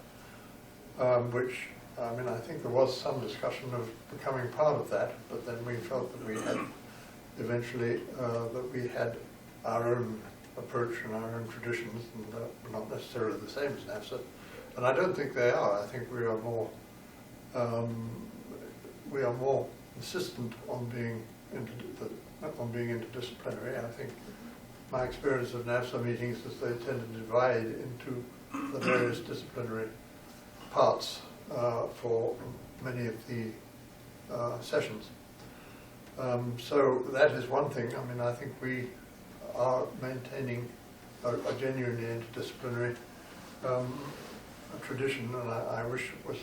which, I mean, I think there was some discussion of becoming part of that, but then we felt that we had eventually, that we had our own approach and our own traditions, and not necessarily the same as NAVSA. And I don't think they are. I think we are more insistent on being interdisciplinary. I think my experience of NAVSA meetings is they tend to divide into the various disciplinary parts for many of the sessions. So that is one thing. I mean, I think we are maintaining a genuinely interdisciplinary tradition, and I wish it was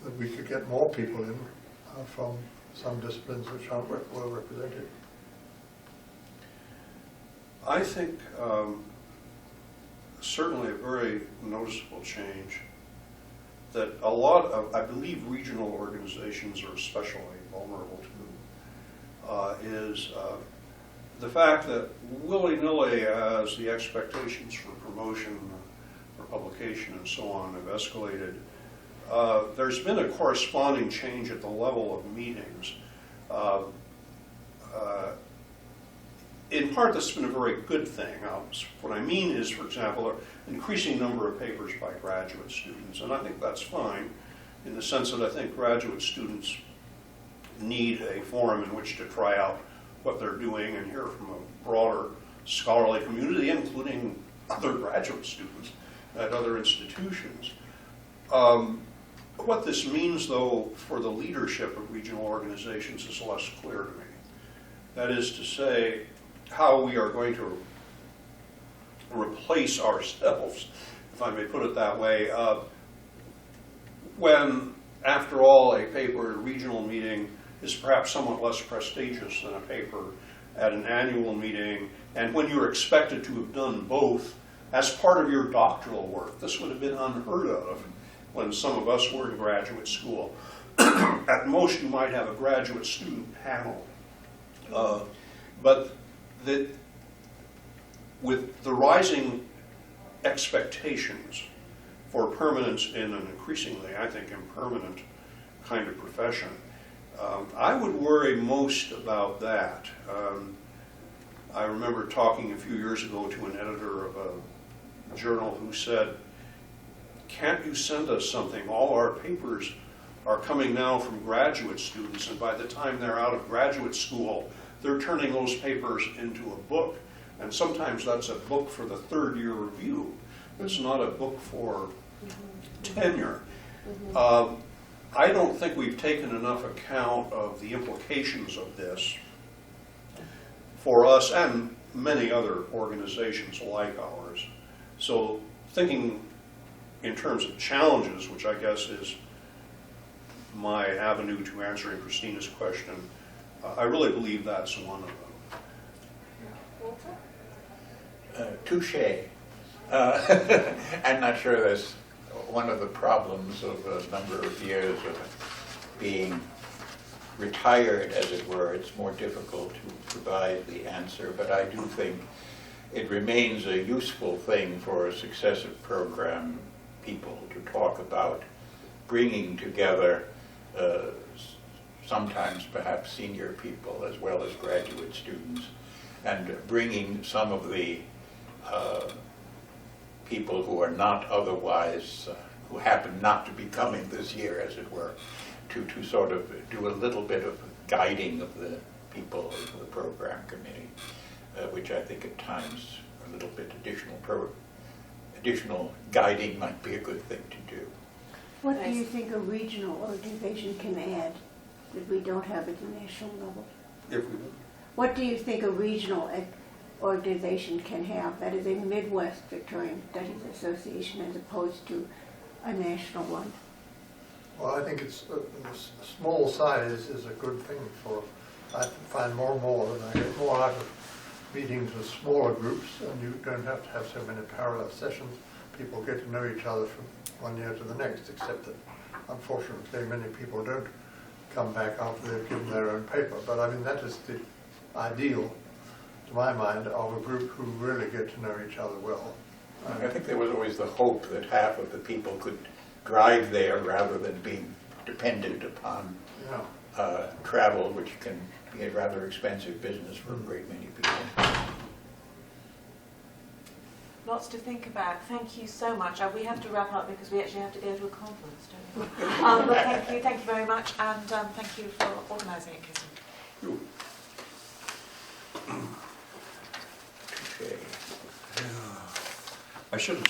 that we could get more people in from some disciplines which aren't well represented. I think certainly a very noticeable change that a lot of, I believe, regional organizations are especially vulnerable to is the fact that willy-nilly, as the expectations for promotion, for publication, and so on have escalated, there's been a corresponding change at the level of meetings. In part, this has been a very good thing. What I mean is, for example, an increasing number of papers by graduate students, and I think that's fine in the sense that I think graduate students need a forum in which to try out what they're doing and hear from a broader scholarly community, including other graduate students at other institutions. What this means, though, for the leadership of regional organizations is less clear to me. That is to say, how we are going to replace ourselves, if I may put it that way, when, after all, a paper at a regional meeting is perhaps somewhat less prestigious than a paper at an annual meeting, and when you're expected to have done both as part of your doctoral work. This would have been unheard of when some of us were in graduate school. At most, you might have a graduate student panel. But with the rising expectations for permanence in an increasingly, I think, impermanent kind of profession. I would worry most about that. I remember talking a few years ago to an editor of a journal who said, "Can't you send us something? All our papers are coming now from graduate students, and by the time they're out of graduate school, they're turning those papers into a book. And sometimes that's a book for the third-year review. It's not a book for tenure." I don't think we've taken enough account of the implications of this for us and many other organizations like ours. So thinking in terms of challenges, which I guess is my avenue to answering Christina's question, I really believe that's one of them. Walter? Touche. I'm not sure that's one of the problems of a number of years of being retired, as it were. It's more difficult to provide the answer, but I do think it remains a useful thing for a successive program people to talk about, bringing together sometimes perhaps senior people as well as graduate students, and bringing some of the people who are not otherwise, who happen not to be coming this year, as it were, to sort of do a little bit of guiding of the people of the program committee, which I think at times a little bit additional guiding might be a good thing to do. What do you think a regional organization can add that we don't have at the national level? What do you think a regional organization can have that is a Midwest Victorian Studies Association as opposed to a national one? Well, I think it's a small size is a good thing for. I find more and more that I get more out of meetings with smaller groups, and you don't have to have so many parallel sessions. People get to know each other from one year to the next, except that unfortunately many people don't come back after they've given their own paper. But I mean, that is the ideal, to my mind, of a group who really get to know each other well. I think there was always the hope that half of the people could drive there rather than being dependent upon travel, which can be a rather expensive business for a great many people. Lots to think about. Thank you so much. We have to wrap up because we actually have to go to a conference, don't we? But thank you very much, and thank you for organising it, Kirsten. I should have